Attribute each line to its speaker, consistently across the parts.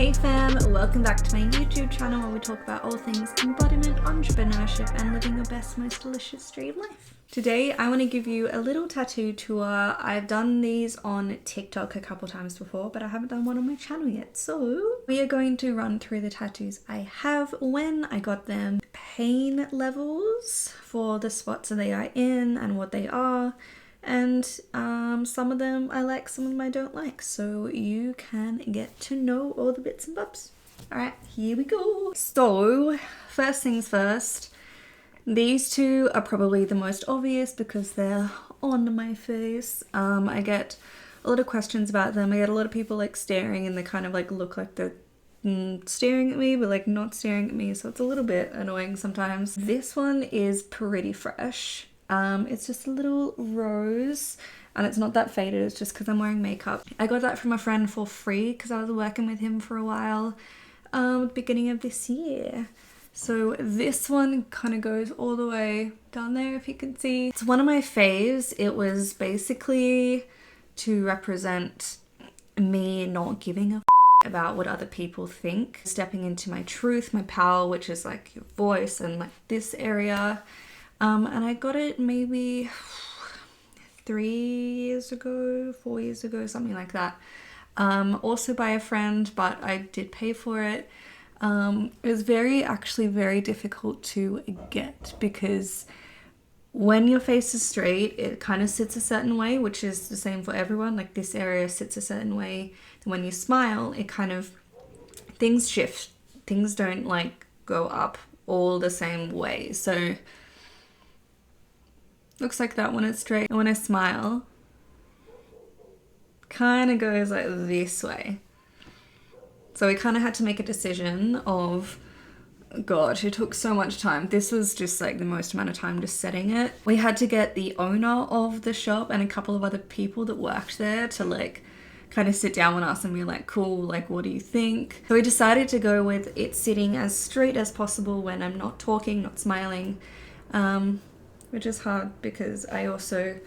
Speaker 1: Hey fam, welcome back to my YouTube channel where we talk about all things embodiment, entrepreneurship and living your best, most delicious dream life. Today I want to give you a little tattoo tour. I've done these on TikTok a couple times before, but I haven't done one on my channel yet. So we are going to run through the tattoos I have, when I got them, pain levels for the spots that they are in and what they are. And some of them I like, some of them I don't like, so you can get to know all the bits and bobs. Alright, here we go. So, first things first, these two are probably the most obvious because they're on my face. I get a lot of questions about them. I get a lot of people like staring and they kind of like look like they're staring at me but like not staring at me, so it's a little bit annoying sometimes. This one is pretty fresh. It's just a little rose and it's not that faded, it's just because I'm wearing makeup. I got that from a friend for free because I was working with him for a while at the beginning of this year. So this one kind of goes all the way down there if you can see. It's one of my faves. It was basically to represent me not giving a about what other people think. Stepping into my truth, my power, which is like your voice and like this area. And I got it maybe 3 years ago, 4 years ago, something like that. Also by a friend, but I did pay for it. It was actually very difficult to get because when your face is straight, it kind of sits a certain way, which is the same for everyone. Like this area sits a certain way. And when you smile, it kind of, things shift. Things don't like go up all the same way. So looks like that when it's straight. And when I smile, kind of goes like this way. So we kind of had to make a decision of, God, it took so much time. This was just like the most amount of time just setting it. We had to get the owner of the shop and a couple of other people that worked there to like kind of sit down with us and be like, cool, like what do you think? So we decided to go with it sitting as straight as possible when I'm not talking, not smiling. Which is hard because I also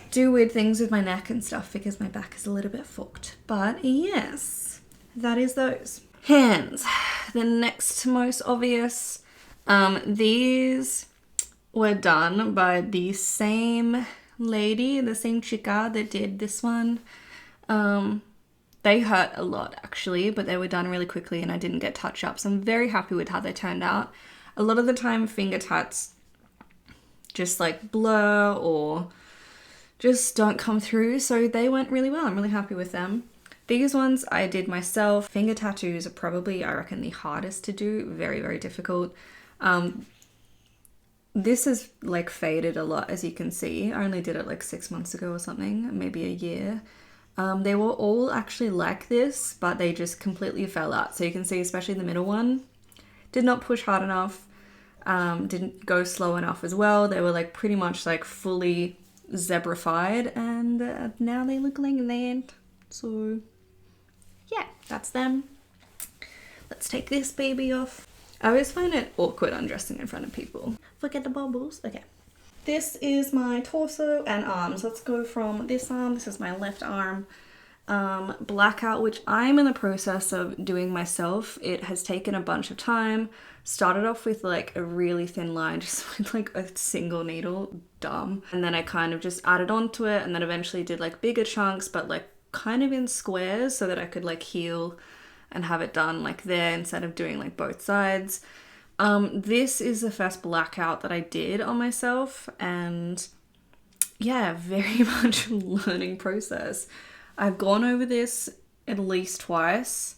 Speaker 1: do weird things with my neck and stuff because my back is a little bit fucked. But yes, that is those. Hands, the next most obvious. These were done by the same lady, the same chica that did this one. They hurt a lot actually, but they were done really quickly and I didn't get touch-ups. I'm very happy with how they turned out. A lot of the time finger tats just like blur or just don't come through, so they went really well. I'm really happy with them. These ones I did myself. Finger tattoos are probably, I reckon, the hardest to do. Very, very difficult. This is like faded a lot, as you can see. I only did it like 6 months ago or something, maybe a year. They were all actually like this, but they just completely fell out. So you can see, especially the middle one, did not push hard enough. Didn't go slow enough as well. They were like pretty much like fully zebrified, and now they look like that. So yeah, that's them. Let's take this baby off. I always find it awkward undressing in front of people. Forget the bubbles. Okay. This is my torso and arms. Let's go from this arm. This is my left arm. Blackout, which I'm in the process of doing myself. It has taken a bunch of time. Started off with like a really thin line, just with like a single needle, dumb. And then I kind of just added onto it and then eventually did like bigger chunks, but like kind of in squares so that I could like heal and have it done like there instead of doing like both sides. This is the first blackout that I did on myself, and yeah, very much a learning process. I've gone over this at least twice,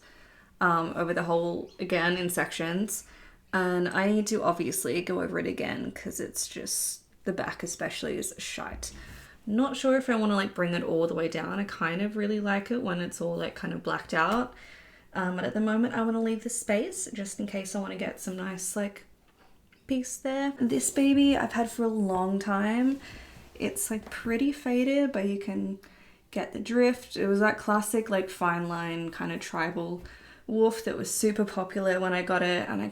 Speaker 1: over the whole, again, in sections. And I need to obviously go over it again because it's just, the back especially is shite. Not sure if I want to like bring it all the way down. I kind of really like it when it's all like kind of blacked out. But at the moment I want to leave the space just in case I want to get some nice like piece there. This baby I've had for a long time. It's like pretty faded, but you can get the drift. It was that classic like fine line kind of tribal wolf that was super popular when I got it, and I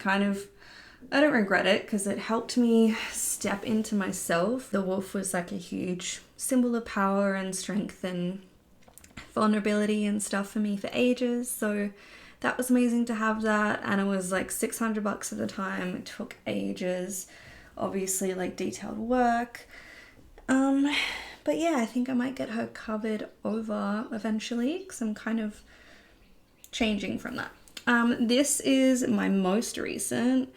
Speaker 1: don't regret it because it helped me step into myself. The wolf was like a huge symbol of power and strength and vulnerability and stuff for me for ages, so that was amazing to have that. And it was like $600 at the time. It took ages, obviously, like detailed work. But yeah, I think I might get her covered over eventually because I'm kind of changing from that. This is my most recent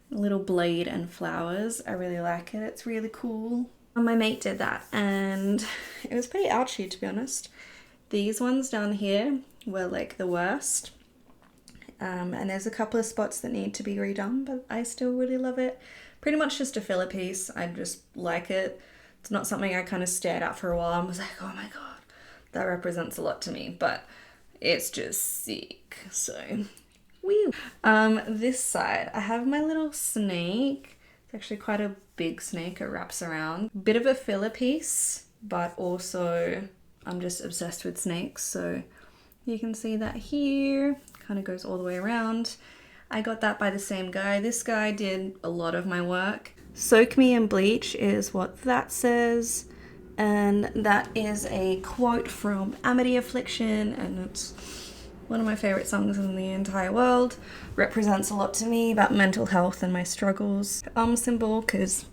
Speaker 1: little blade and flowers. I really like it. It's really cool. My mate did that and it was pretty ouchy, to be honest. These ones down here were like the worst. And there's a couple of spots that need to be redone, but I still really love it. Pretty much just a filler piece. I just like it. It's not something I kind of stared at for a while and was like, oh my god, that represents a lot to me, but it's just sick. So, woo. This side, I have my little snake. It's actually quite a big snake. It wraps around. Bit of a filler piece, but also I'm just obsessed with snakes. So you can see that here, kind of goes all the way around. I got that by the same guy. This guy did a lot of my work. Soak Me in Bleach is what that says. And that is a quote from Amity Affliction, and it's one of my favorite songs in the entire world. Represents a lot to me about mental health and my struggles. Symbol, because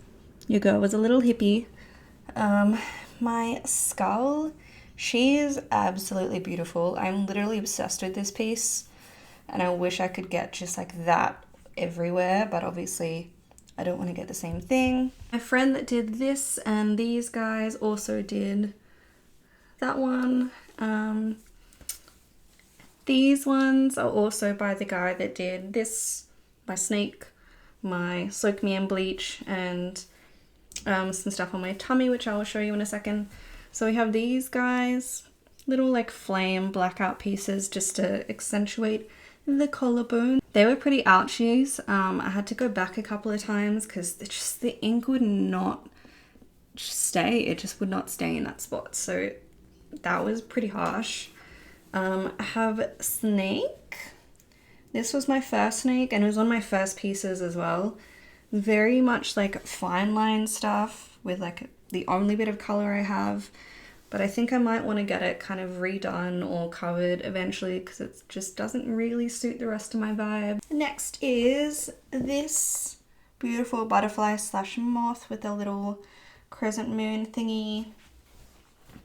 Speaker 1: your girl was a little hippie. My skull, she is absolutely beautiful. I'm literally obsessed with this piece, and I wish I could get just like that everywhere, but obviously I don't want to get the same thing. My friend that did this and these guys also did that one. These ones are also by the guy that did this, my snake, my Soak Me in Bleach, and some stuff on my tummy, which I will show you in a second. So we have these guys, little like flame blackout pieces just to accentuate the collarbone. They were pretty ouchies. I had to go back a couple of times because the ink would not stay. It just would not stay in that spot. So that was pretty harsh. I have snake. This was my first snake and it was one of my first pieces as well. Very much like fine line stuff with like the only bit of color I have. But I think I might want to get it kind of redone or covered eventually because it just doesn't really suit the rest of my vibe. Next is this beautiful butterfly slash moth with a little crescent moon thingy.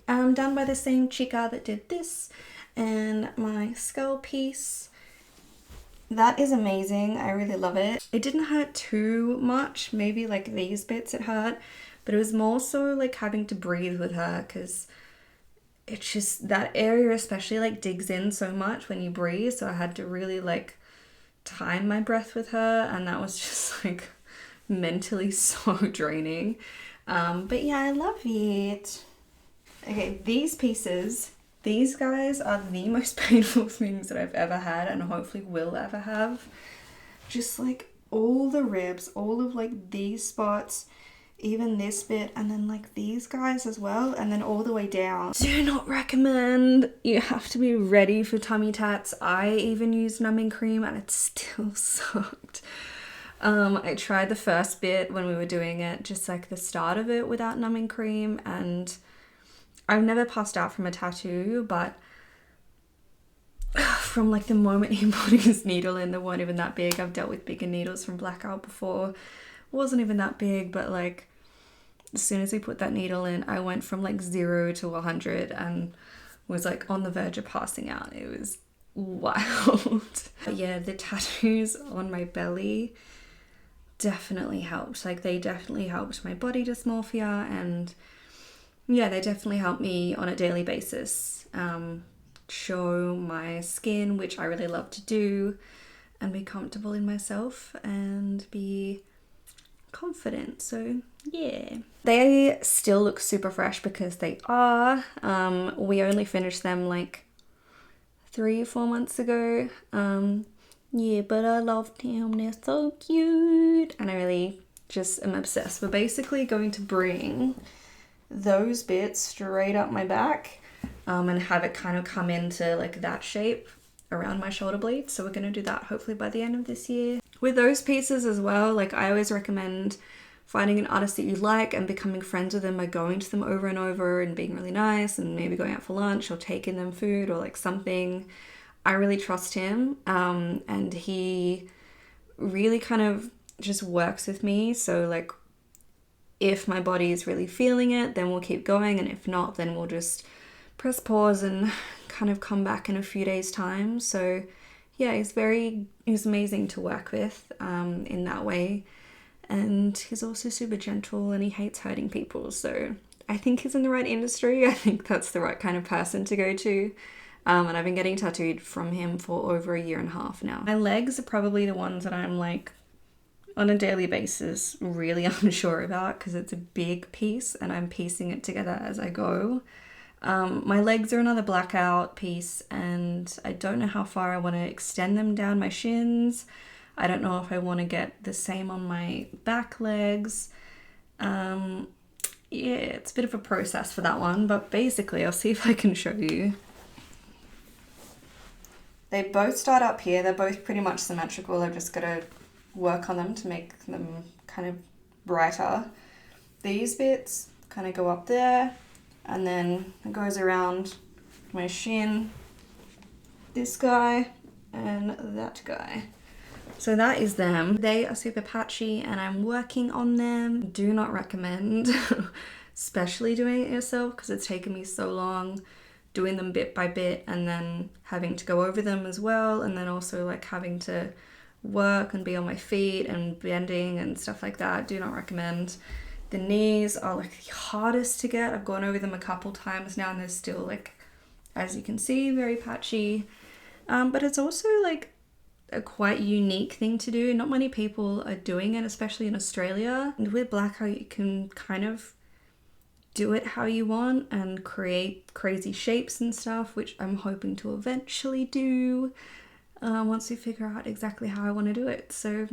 Speaker 1: Done by the same chica that did this. And my skull piece. That is amazing. I really love it. It didn't hurt too much. Maybe like these bits it hurt. But it was more so like having to breathe with her because it's just that area especially like digs in so much when you breathe. So I had to really like time my breath with her and that was just like mentally so draining. But yeah, I love it. Okay, these pieces, these guys are the most painful things that I've ever had and hopefully will ever have. Just like all the ribs, all of like these spots, even this bit, and then like these guys as well, and then all the way down. Do not recommend. You have to be ready for tummy tats. I even used numbing cream and it still sucked. I tried the first bit when we were doing it, just like the start of it without numbing cream, and I've never passed out from a tattoo, but from like the moment he put his needle in, they weren't even that big. I've dealt with bigger needles from Blackout before. It wasn't even that big, but like as soon as he put that needle in, I went from like 0 to 100 and was like on the verge of passing out. It was wild. Yeah, the tattoos on my belly definitely helped. Like they definitely helped my body dysmorphia, and yeah, they definitely help me on a daily basis. Show my skin, which I really love to do, and be comfortable in myself and be confident. So yeah, they still look super fresh because they are. We only finished them like 3 or 4 months ago. Yeah, but I love them. They're so cute, and I really just am obsessed. We're basically going to bring those bits straight up my back and have it kind of come into like that shape around my shoulder blades. So we're going to do that hopefully by the end of this year. With those pieces as well, like I always recommend finding an artist that you like and becoming friends with them by going to them over and over and being really nice and maybe going out for lunch or taking them food or like something. I really trust him, and he really kind of just works with me. So like, if my body is really feeling it, then we'll keep going, and if not, then we'll just press pause and kind of come back in a few days' time. So yeah, he's amazing to work with in that way. And he's also super gentle, and he hates hurting people. So I think he's in the right industry. I think that's the right kind of person to go to. And I've been getting tattooed from him for over 1.5 years now. My legs are probably the ones that I'm like, on a daily basis, really unsure about, because it's a big piece and I'm piecing it together as I go. My legs are another blackout piece, and I don't know how far I want to extend them down my shins. I don't know if I want to get the same on my back legs. Yeah, it's a bit of a process for that one, but basically I'll see if I can show you. They both start up here. They're both pretty much symmetrical. I've just got to work on them to make them kind of brighter. These bits kind of go up there, and then it goes around my shin, this guy and that guy. So that is them. They are super patchy and I'm working on them. Do not recommend especially doing it yourself, because it's taken me so long doing them bit by bit, and then having to go over them as well, and then also like having to work and be on my feet and bending and stuff like that. Do not recommend. The knees are like the hardest to get. I've gone over them a couple times now, and they're still like, as you can see, very patchy. But it's also like a quite unique thing to do. Not many people are doing it, especially in Australia. And with blackout, you can kind of do it how you want and create crazy shapes and stuff, which I'm hoping to eventually do once we figure out exactly how I want to do it. So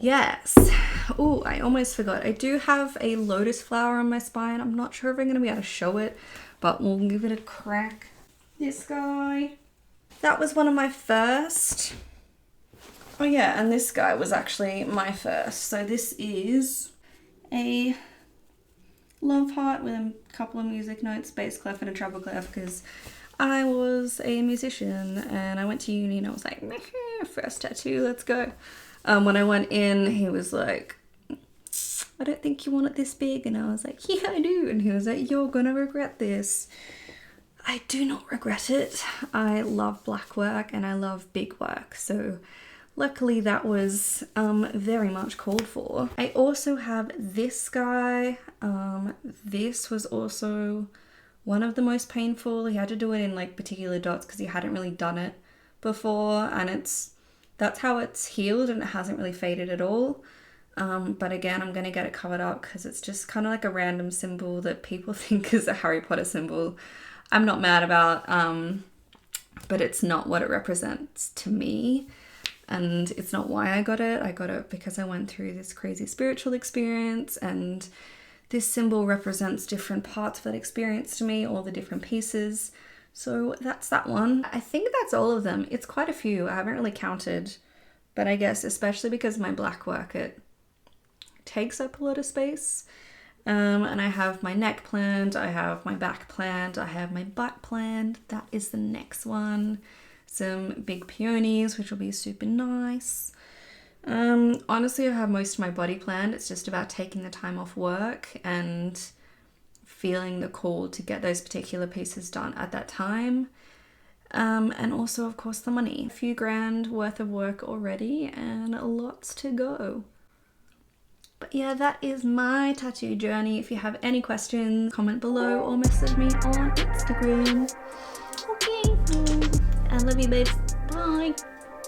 Speaker 1: yes. Oh, I almost forgot. I do have a lotus flower on my spine. I'm not sure if I'm going to be able to show it, but we'll give it a crack. This guy. That was one of my first. Oh yeah, and this guy was actually my first. So this is a love heart with a couple of music notes, bass clef and a treble clef, because I was a musician and I went to uni and I was like, meh, first tattoo, let's go. When I went in, he was like, I don't think you want it this big. And I was like, yeah, I do. And he was like, you're gonna regret this. I do not regret it. I love black work and I love big work. So luckily that was very much called for. I also have this guy. This was also one of the most painful. He had to do it in like particular dots because he hadn't really done it before, and that's how it's healed, and it hasn't really faded at all. But again, I'm gonna get it covered up because it's just kind of like a random symbol that people think is a Harry Potter symbol. I'm not mad about, but it's not what it represents to me. And it's not why I got it. I got it because I went through this crazy spiritual experience, and this symbol represents different parts of that experience to me, all the different pieces. So that's that one. I think that's all of them. It's quite a few. I haven't really counted, but I guess especially because my black work, it takes up a lot of space. And I have my neck planned, I have my back planned, I have my butt planned. That is the next one. Some big peonies, which will be super nice. Honestly, I have most of my body planned. It's just about taking the time off work and feeling the call to get those particular pieces done at that time. And also, of course, the money. A few grand worth of work already and lots to go. But yeah, that is my tattoo journey. If you have any questions, comment below or message me on Instagram. Okay. I love you, babes. Bye.